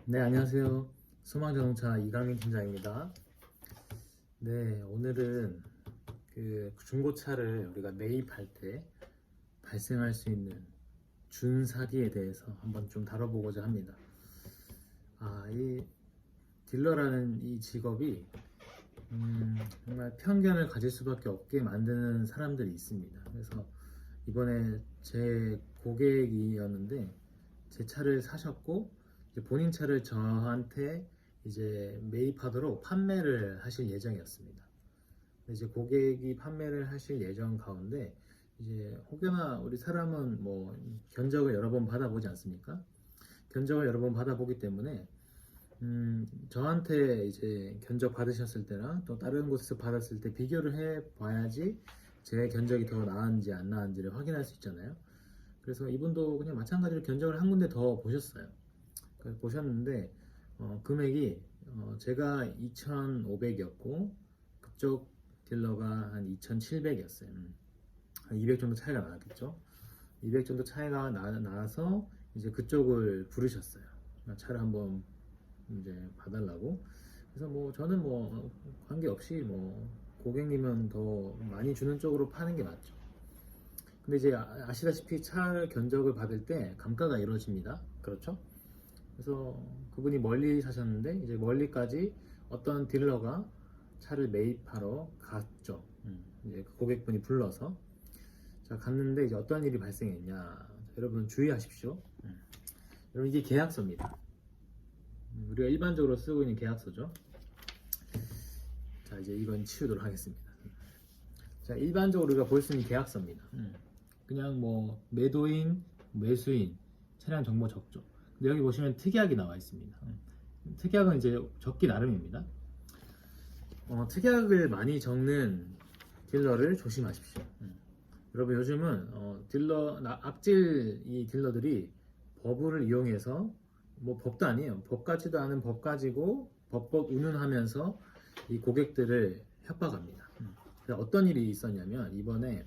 네, 안녕하세요. 소망자동차 이강민 팀장입니다. 네, 오늘은 그 중고차를 우리가 매입할 때 발생할 수 있는 준사기에 대해서 한번 좀 다뤄보고자 합니다. 이 딜러라는 이 직업이 정말 편견을 가질 수밖에 없게 만드는 사람들이 있습니다. 그래서 이번에 제 고객이었는데 제 차를 사셨고 이제 본인 차를 저한테 이제 매입하도록 판매를 하실 예정이었습니다. 이제 고객이 판매를 하실 예정 가운데 이제 혹여나 우리 사람은 뭐 견적을 여러 번 받아보지 않습니까? 견적을 여러 번 받아보기 때문에 저한테 이제 견적 받으셨을 때랑 또 다른 곳에서 받았을 때 비교를 해 봐야지 제 견적이 더 나은지 안 나은지를 확인할 수 있잖아요. 그래서 이분도 그냥 마찬가지로 견적을 한 군데 더 보셨어요. 보셨는데 금액이 제가 2,500이었고 그쪽 딜러가 한 2,700이었어요. 한 200 정도 차이가 나겠죠. 200 정도 차이가 나서 이제 그쪽을 부르셨어요. 차를 한번 이제 봐달라고. 그래서 뭐 저는 뭐 관계없이 뭐 고객님은 더 많이 주는 쪽으로 파는 게 맞죠. 근데 이제 아시다시피 차 견적을 받을 때 감가가 이루어집니다. 그렇죠? 그래서 그분이 멀리 사셨는데 이제 멀리까지 어떤 딜러가 차를 매입하러 갔죠. 이제 그 고객분이 불러서 자 갔는데 이제 어떤 일이 발생했냐. 여러분 주의하십시오. 여러분 이게 계약서입니다. 우리가 일반적으로 쓰고 있는 계약서죠. 자 이제 이건 치우도록 하겠습니다. 자 일반적으로 우리가 볼 수 있는 계약서입니다. 그냥 뭐 매도인, 매수인, 차량 정보 적죠. 근데 여기 보시면 특약이 나와 있습니다. 특약은 이제 적기 나름입니다. 특약을 많이 적는 딜러를 조심하십시오. 여러분 요즘은 악질 이 딜러들이 법을 이용해서 뭐 법도 아니에요. 법 같지도 않은 법 가지고 법법 운운하면서 이 고객들을 협박합니다. 어떤 일이 있었냐면 이번에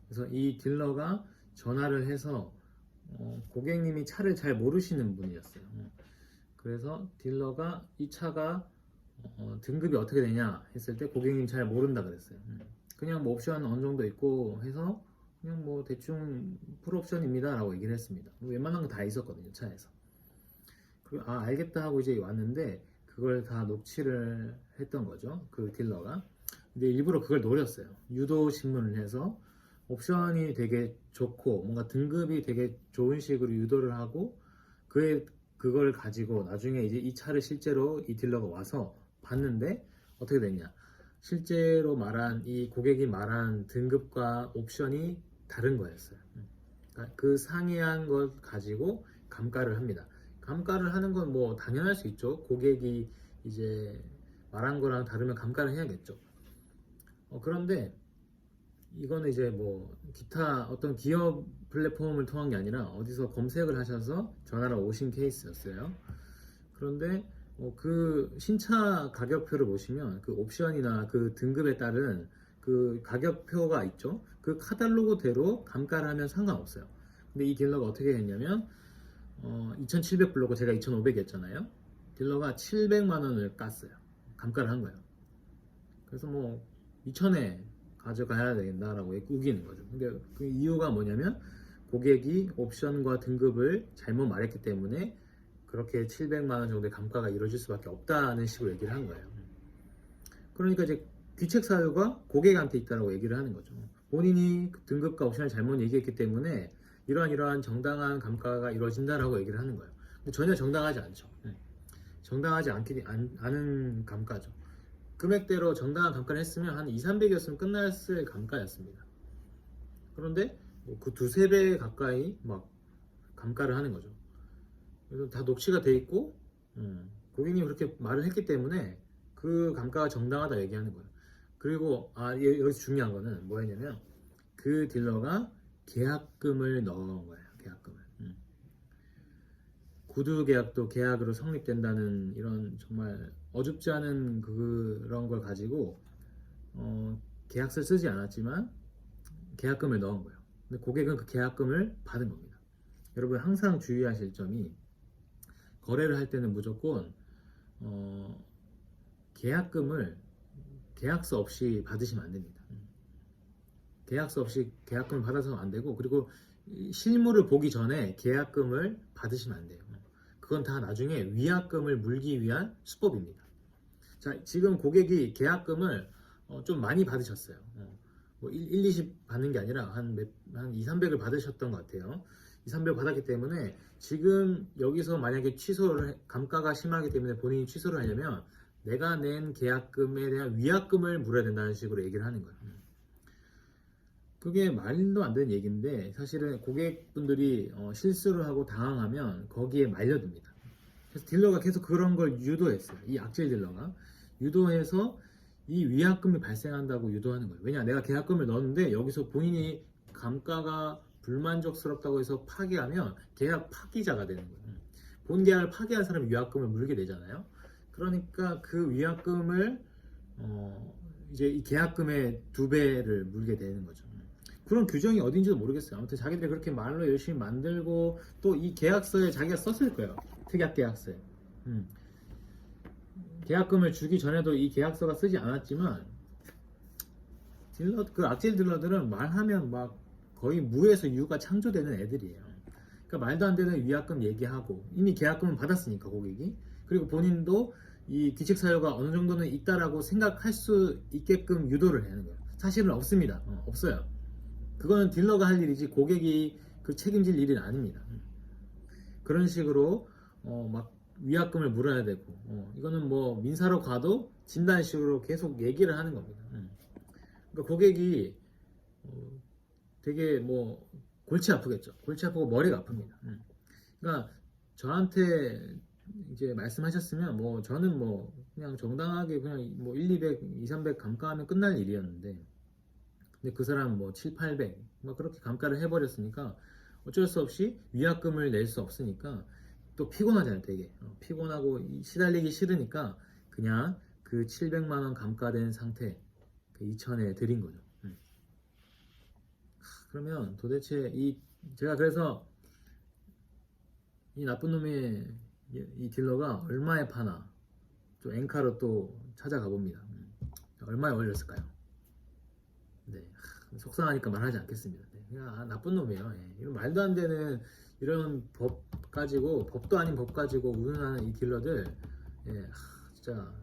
그래서 이 딜러가 전화를 해서 고객님이 차를 잘 모르시는 분이었어요. 그래서 딜러가 이 차가 등급이 어떻게 되냐 했을 때 고객님 잘 모른다 그랬어요. 그냥 뭐 옵션 어느 정도 있고 해서 그냥 뭐 대충 풀옵션입니다 라고 얘기를 했습니다. 웬만한 거 다 있었거든요, 차에서. 그리고 알겠다 하고 이제 왔는데 그걸 다 녹취를 했던 거죠, 그 딜러가. 근데 일부러 그걸 노렸어요. 유도 신문을 해서 옵션이 되게 좋고 뭔가 등급이 되게 좋은 식으로 유도를 하고 그걸 가지고 나중에 이제 이 차를 실제로 이 딜러가 와서 봤는데 어떻게 됐냐, 실제로 말한 이 고객이 말한 등급과 옵션이 다른 거였어요. 그러니까 그 상이한 것 가지고 감가를 합니다. 감가를 하는 건 뭐 당연할 수 있죠. 고객이 이제 말한 거랑 다르면 감가를 해야겠죠. 그런데 이거는 이제 뭐 기타 어떤 기업 플랫폼을 통한 게 아니라 어디서 검색을 하셔서 전화로 오신 케이스였어요. 그런데 그 신차 가격표를 보시면 그 옵션이나 그 등급에 따른 그 가격표가 있죠. 그 카탈로그대로 감가를 하면 상관없어요. 근데 이 딜러가 어떻게 했냐면 2,700 불렀고 제가 2,500 했잖아요. 딜러가 700만 원을 깠어요. 감가를 한 거예요. 그래서 뭐 2,000에 가져가야 된다라고 우기는 거죠. 근데 그 이유가 뭐냐면 고객이 옵션과 등급을 잘못 말했기 때문에 그렇게 700만 원 정도의 감가가 이루어질 수밖에 없다는 식으로 얘기를 한 거예요. 그러니까 이제 귀책 사유가 고객한테 있다라고 얘기를 하는 거죠. 본인이 등급과 옵션을 잘못 얘기했기 때문에 이러한 정당한 감가가 이루어진다라고 얘기를 하는 거예요. 근데 전혀 정당하지 않죠. 정당하지 않은 감가죠. 금액대로 정당한 감가를 했으면 한 2, 300이었으면 끝났을 감가였습니다. 그런데 뭐그 두세 배 가까이 막 감가를 하는 거죠. 그래서 다 녹취가 돼 있고 고객님이 그렇게 말을 했기 때문에 그 감가가 정당하다 얘기하는 거예요. 그리고 여기서 중요한 거는 뭐였냐면 그 딜러가 계약금을 넣은 거예요. 계약금을. 구두 계약도 계약으로 성립된다는 이런 정말 어줍지 않은 그런 걸 가지고 계약서를 쓰지 않았지만 계약금을 넣은 거예요. 근데 고객은 그 계약금을 받은 겁니다. 여러분 항상 주의하실 점이 거래를 할 때는 무조건 계약금을 계약서 없이 받으시면 안 됩니다. 계약서 없이 계약금을 받아서는 안 되고, 그리고 실물을 보기 전에 계약금을 받으시면 안 돼요. 그건 다 나중에 위약금을 물기 위한 수법입니다. 자, 지금 고객이 계약금을 좀 많이 받으셨어요. 뭐 1, 20 받는 게 아니라 한 2, 300을 받으셨던 것 같아요. 2, 300 받았기 때문에 지금 여기서 만약에 감가가 심하기 때문에 본인이 취소를 하려면 내가 낸 계약금에 대한 위약금을 물어야 된다는 식으로 얘기를 하는 거예요. 그게 말도 안 되는 얘기인데, 사실은 고객분들이 실수를 하고 당황하면 거기에 말려듭니다. 그래서 딜러가 계속 그런 걸 유도했어요. 이 악질 딜러가 유도해서 이 위약금이 발생한다고 유도하는 거예요. 왜냐, 내가 계약금을 넣었는데 여기서 본인이 감가가 불만족스럽다고 해서 파기하면 계약 파기자가 되는 거예요. 본 계약을 파기한 사람이 위약금을 물게 되잖아요. 그러니까 그 위약금을 이제 이 계약금의 2배를 물게 되는 거죠. 그런 규정이 어딘지도 모르겠어요. 아무튼 자기들이 그렇게 말로 열심히 만들고, 또 이 계약서에 자기가 썼을 거예요. 특약 계약서에. 계약금을 주기 전에도 이 계약서가 쓰지 않았지만, 그 악질 딜러들은 말하면 막 거의 무에서 유가 창조되는 애들이에요. 그러니까 말도 안 되는 위약금 얘기하고, 이미 계약금은 받았으니까 고객이, 그리고 본인도 이 규칙 사유가 어느 정도는 있다라고 생각할 수 있게끔 유도를 하는 거예요. 사실은 없습니다. 없어요. 그거는 딜러가 할 일이지 고객이 그 책임질 일은 아닙니다. 그런 식으로 막 위약금을 물어야 되고, 이거는 뭐 민사로 가도 진다는 식으로 계속 얘기를 하는 겁니다. 그러니까 고객이 되게 뭐 골치 아프겠죠. 골치 아프고 머리가 아픕니다. 그러니까 저한테 이제 말씀하셨으면 뭐 저는 뭐 그냥 정당하게 그냥 뭐 1, 200, 2, 300 감가하면 끝날 일이었는데, 근데 그 사람은 뭐 7, 800 막 그렇게 감가를 해버렸으니까 어쩔 수 없이 위약금을 낼 수 없으니까 또 피곤하잖아요. 되게 피곤하고 시달리기 싫으니까 그냥 그 700만 원 감가된 상태 그 2천에 드린 거죠. 그러면 도대체 제가 그래서 이 나쁜 놈의 이 딜러가 얼마에 파나 좀 엔카로 또 찾아가 봅니다. 얼마에 올렸을까요? 네, 속상하니까 말하지 않겠습니다. 네, 그냥 나쁜 놈이에요. 예. 이런 말도 안 되는 이런 법 가지고, 법도 아닌 법 가지고 운운하는 이 딜러들, 예, 진짜